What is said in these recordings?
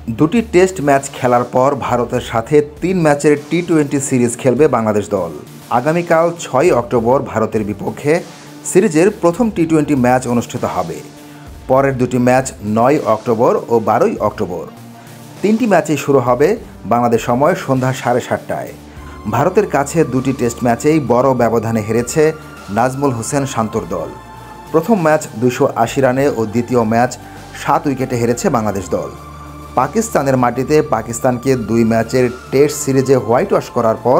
দুটি test match খেলার পর ভারতের সাথে 3 ম্যাচের টি-20 সিরিজ খেলবে বাংলাদেশ দল। আগামীকাল 6 অক্টোবর ভারতের বিপক্ষে সিরিজের প্রথম টি-20 ম্যাচ অনুষ্ঠিত হবে। পরের দুটি ম্যাচ 9 অক্টোবর ও 12 অক্টোবর। 3টি ম্যাচেই শুরু হবে বাংলাদেশ সময় সন্ধ্যা 7:30টায়। ভারতের কাছে দুটি টেস্ট ম্যাচেই বড় ব্যবধানে হেরেছে নাজমুল হোসেন শান্তর দল। প্রথম ম্যাচ 280 রানে ও দ্বিতীয় ম্যাচ 7 উইকেটে হেরেছে বাংলাদেশ দল। পাকিস্তানের মাটিতে পাকিস্তানকে 2 ম্যাচের টেস্ট সিরিজে হোয়াইট ওয়াশ করার পর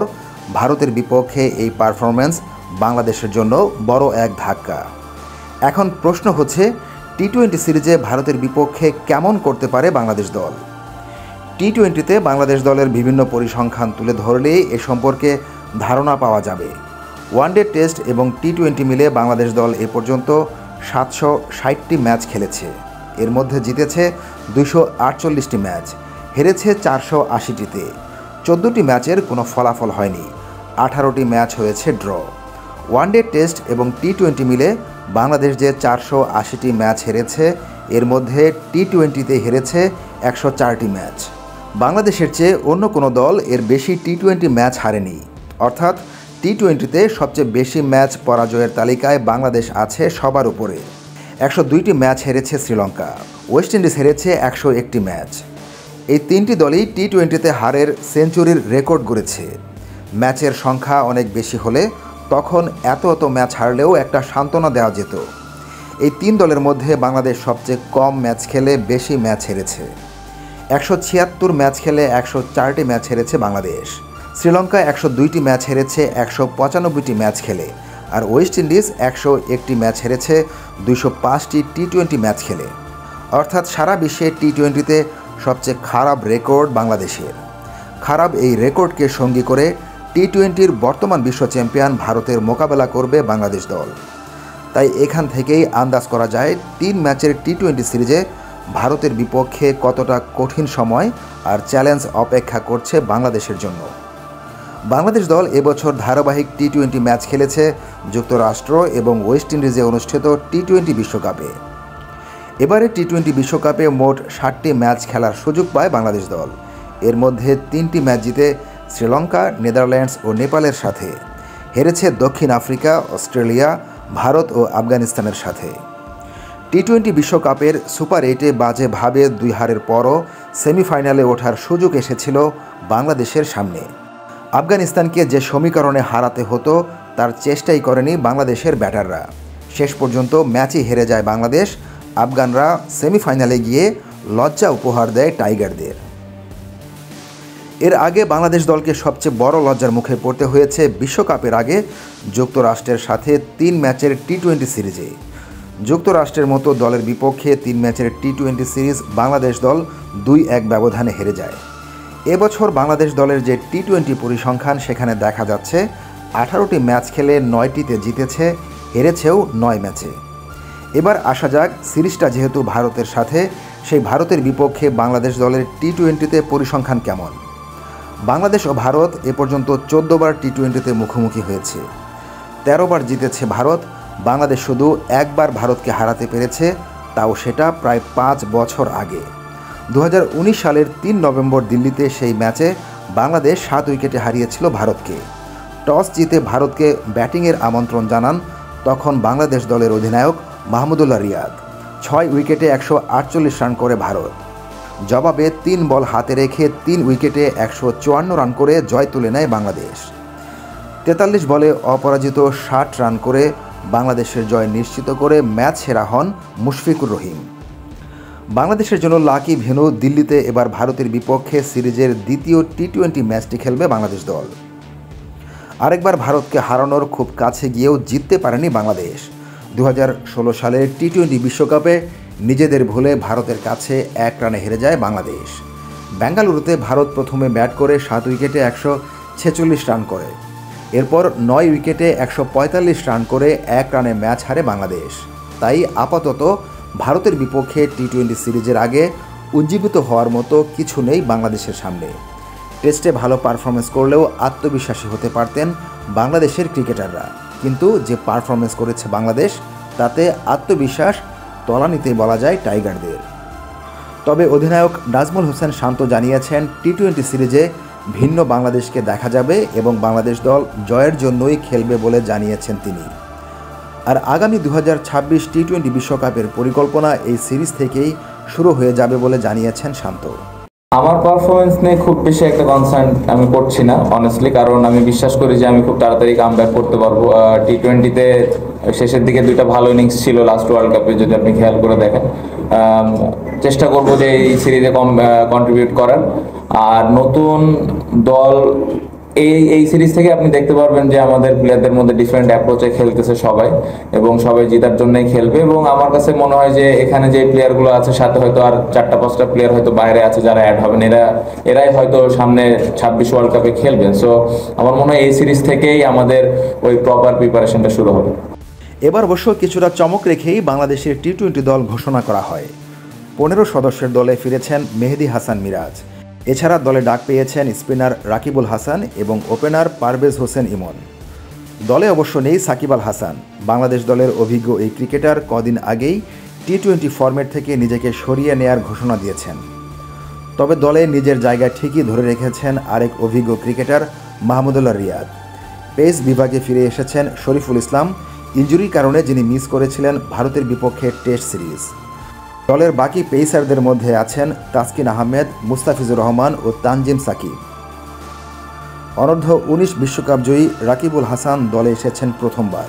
ভারতের বিপক্ষে এই পারফরম্যান্স বাংলাদেশের জন্য বড় এক ধাক্কা। এখন প্রশ্ন হচ্ছে, টি-20 সিরিজে ভারতের বিপক্ষে কেমন করতে পারে বাংলাদেশ দল। টি-20তে বাংলাদেশ দলের বিভিন্ন পরিসংখ্যান তুলে ধরলেই এ সম্পর্কে ধারণা পাওয়া যাবে। ওয়ানডে টেস্ট এবং টি-20 মিলে বাংলাদেশ দল এ পর্যন্ত 760টি ম্যাচ খেলেছে। এর মধ্যে জিতেছে 248টি ম্যাচ, হেরেছে 480টিতে। 14টি ম্যাচের কোনো ফলাফল হয়নি, 18টি ম্যাচ হয়েছে ড্র। ওয়ানডে টেস্ট এবং টি-20 মিলে বাংলাদেশ যে 480টি ম্যাচ হেরেছে, এর মধ্যে টি-20তে হেরেছে 104টি ম্যাচ। বাংলাদেশের চেয়ে অন্য কোনো দল এর বেশি টি-20 ম্যাচ হারেনি। অর্থাৎ টি-20তে সবচেয়ে বেশি ম্যাচ পরাজয়ের তালিকায় বাংলাদেশ আছে সবার উপরে। 102টি ম্যাচ হেরেছে শ্রীলঙ্কা, ওয়েস্ট ইন্ডিজ হেরেছে 101টি ম্যাচ। এই 3টি দলই টি-20তে হারের সেঞ্চুরির রেকর্ড গড়েছে। ম্যাচের সংখ্যা অনেক বেশি হলে তখন এত ম্যাচ হারলেও একটা সান্ত্বনা দেওয়া যেত। এই 3 দলের মধ্যে বাংলাদেশ সবচেয়ে কম ম্যাচ খেলে বেশি ম্যাচ হেরেছে। 176 ম্যাচ খেলে 104টি ম্যাচ হেরেছে বাংলাদেশ। শ্রীলঙ্কা 102টি ম্যাচ হেরেছে 195টি ম্যাচ খেলে, আর ওয়েস্ট ইন্ডিজ 101টি ম্যাচ হেরেছে 205টি টি-20 ম্যাচ খেলে। অর্থাৎ সারা বিশ্বে টি-20তে সবচেয়ে খারাপ রেকর্ড বাংলাদেশের। খারাপ এই রেকর্ডকে সঙ্গী করে টি-20র বর্তমান বিশ্ব চ্যাম্পিয়ন ভারতের মোকাবেলা করবে বাংলাদেশ দল। তাই এখান থেকেই আন্দাজ করা যায় 3 ম্যাচের টি-20 সিরিজে ভারতের বিপক্ষে কতটা কঠিন সময় আর চ্যালেঞ্জ অপেক্ষা করছে বাংলাদেশের জন্য। বাংলাদেশ দল এবছর ধারাবাহিক টি-20 ম্যাচ খেলেছে যুক্তরাষ্ট্র এবং ওয়েস্ট ইন্ডিজে অনুষ্ঠিত টি-20 বিশ্বকাপে। এবারে টি-20 বিশ্বকাপে মোট 60টি ম্যাচ খেলার সুযোগ পায় বাংলাদেশ দল। এর মধ্যে 3টি ম্যাচ জিতে শ্রীলঙ্কা, নেদারল্যান্ডস ও নেপালের সাথে, হেরেছে দক্ষিণ আফ্রিকা, অস্ট্রেলিয়া, ভারত ও আফগানিস্তানের সাথে। টি-20 বিশ্বকাপের সুপার 8-এ বাজেভাবে 2 হারের পরও সেমিফাইনালে ওঠার সুযোগ এসেছিল বাংলাদেশের সামনে। আফগানিস্তানকে যে সমীকরণে হারাতে হতো তার চেষ্টাই করেনি বাংলাদেশের ব্যাটাররা। শেষ পর্যন্ত ম্যাচই হেরে যায় বাংলাদেশ। আফগানরা সেমিফাইনালে গিয়ে লজ্জা উপহার দেয় টাইগারদের। এর আগে বাংলাদেশ দলকে সবচেয়ে বড় লজ্জার মুখে পড়তে হয়েছে বিশ্বকাপের আগে যুক্তরাষ্ট্রের সাথে 3 ম্যাচের টি-20 সিরিজে। যুক্তরাষ্ট্রের মতো দলের বিপক্ষে 3 ম্যাচের টি-20 সিরিজ বাংলাদেশ দল 2-1 ব্যবধানে হেরে যায়। এবছর বাংলাদেশ দলের যে টি-20 পরিসংখ্যান, সেখানে দেখা যাচ্ছে 18টি ম্যাচ খেলে 9টিতে জিতেছে, হেরেছেও 9 ম্যাচে। এবার আসা যাক সিরিজটা যেহেতু ভারতের সাথে, সেই ভারতের বিপক্ষে বাংলাদেশ দলের টি-20তে পরিসংখ্যান কেমন। বাংলাদেশ ও ভারত এ পর্যন্ত 14 বার টি-20তে মুখোমুখি হয়েছে। 13 বার জিতেছে ভারত। বাংলাদেশ শুধু একবার ভারতকে হারাতে পেরেছে, তাও সেটা প্রায় 5 বছর আগে। 2019 সালের 3 নভেম্বর দিল্লিতে সেই ম্যাচে বাংলাদেশ 7 উইকেটে হারিয়েছিল ভারতকে। টস জিতে ভারতকে ব্যাটিংয়ের আমন্ত্রণ জানান তখন বাংলাদেশ দলের অধিনায়ক মাহমুদুল্লাহ রিয়াদ। 6 উইকেটে 148 রান করে ভারত। জবাবে 3 বল হাতে রেখে 3 উইকেটে 154 রান করে জয় তুলে নেয় বাংলাদেশ। 43 বলে অপরাজিত 60 রান করে বাংলাদেশের জয় নিশ্চিত করে ম্যাচ সেরা হন মুশফিকুর রহিম। বাংলাদেশের জন্য লাকি ভেন্যু দিল্লিতে এবার ভারতের বিপক্ষে সিরিজের দ্বিতীয় টি-20 ম্যাচটি খেলবে বাংলাদেশ দল। আরেকবার ভারতকে হারানোর খুব কাছে গিয়েও জিততে পারেনি বাংলাদেশ। 2016 সালের টি-20 বিশ্বকাপে নিজেদের ভুলে ভারতের কাছে 1 রানে হেরে যায় বাংলাদেশ। বেঙ্গালুরুতে ভারত প্রথমে ব্যাট করে 7 উইকেটে 146 রান করে। এরপর 9 উইকেটে 145 রান করে 1 রানে ম্যাচ হারে বাংলাদেশ। তাই আপাতত ভারতের বিপক্ষে টি-20 সিরিজের আগে উজ্জীবিত হওয়ার মতো কিছু নেই বাংলাদেশের সামনে। টেস্টে ভালো পারফরমেন্স করলেও আত্মবিশ্বাসী হতে পারতেন বাংলাদেশের ক্রিকেটাররা, কিন্তু যে পারফরমেন্স করেছে বাংলাদেশ, তাতে আত্মবিশ্বাস তলানিতেই বলা যায় টাইগারদের। তবে অধিনায়ক নাজমুল হোসেন শান্ত জানিয়েছেন টি-20 সিরিজে ভিন্ন বাংলাদেশকে দেখা যাবে এবং বাংলাদেশ দল জয়ের জন্যই খেলবে বলে জানিয়েছেন তিনি। আর আগামী 2026 টি-20 বিশ্বকাপের পরিকল্পনা এই সিরিজ থেকেই শুরু হয়ে যাবে বলে জানিয়েছেন শান্ত। আমার পারফরমেন্স নিয়ে খুব বেশি একটা কনসার্ন আমি করছি না অনেস্টলি, কারণ আমি বিশ্বাস করি যে আমি খুব তাড়াতাড়ি কামব্যাক করতে পারবো। টি-20তে শেষের দিকে 2টা ভালো ইনিংস ছিল লাস্ট ওয়ার্ল্ড কাপে, যদি আপনি খেয়াল করে দেখেন। চেষ্টা করব যে এই সিরিজে কন্ট্রিবিউট করার। আর নতুন দল এই সিরিজ থেকে আপনি দেখতে পারবেন যে আমাদের প্লেয়ারদের মধ্যে ডিফারেন্ট অ্যাপ্রোচে খেলতেছে সবাই, এবং সবাই জেতার জন্যই খেলবে। এবং আমার কাছে মনে হয় যে এখানে যে প্লেয়ারগুলো আছে সাথে হয়তো আর 4-5টা প্লেয়ার হয়তো বাইরে আছে যারা অ্যাড হবেন, এরাই হয়তো সামনে 26 ওয়ার্ল্ড কাপে খেলবেন। সো আমার মনে হয় এই সিরিজ থেকেই আমাদের ওই প্রপার প্রিপারেশনটা শুরু হবে। এবার অবশ্য কিছুটা চমক রেখেই বাংলাদেশের টি-20 দল ঘোষণা করা হয়। 15 সদস্যের দলে ফিরেছেন মেহেদী হাসান মিরাজ। এছাড়া দলে ডাক পেয়েছেন স্পিনার রাকিবুল হাসান এবং ওপেনার পারভেজ হোসেন ইমন। দলে অবশ্য নেই সাকিব আল হাসান। বাংলাদেশ দলের অভিজ্ঞ এই ক্রিকেটার কদিন আগেই টি-20 ফরম্যাট থেকে নিজেকে সরিয়ে নেয়ার ঘোষণা দিয়েছেন। তবে দলে নিজের জায়গা ঠিকই ধরে রেখেছেন আরেক অভিজ্ঞ ক্রিকেটার মাহমুদুল্লাহ রিয়াদ। পেস বিভাগে ফিরে এসেছেন শরীফুল ইসলাম, ইনজুরির কারণে যিনি মিস করেছিলেন ভারতের বিপক্ষে টেস্ট সিরিজ। দলের বাকি পেসারদের মধ্যে আছেন তাসকিন আহমেদ, মুস্তাফিজুর রহমান ও তানজিম সাকিব। অনূর্ধ্ব 19 বিশ্বকাপ জয়ী রাকিবুল হাসান দলে এসেছেন প্রথমবার।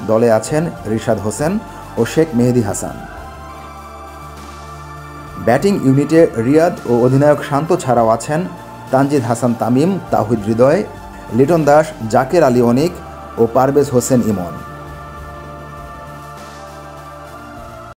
দলে আছেন রিশাদ হোসেন ও শেখ মেহেদী হাসান। ব্যাটিং ইউনিটে রিয়াদ ও অধিনায়ক শান্ত ছাড়াও আছেন তানজিদ হাসান তামিম, তাওহিদ হৃদয়, লিটন দাস, জাকের আলী অনিক ও পারভেজ হোসেন ইমন।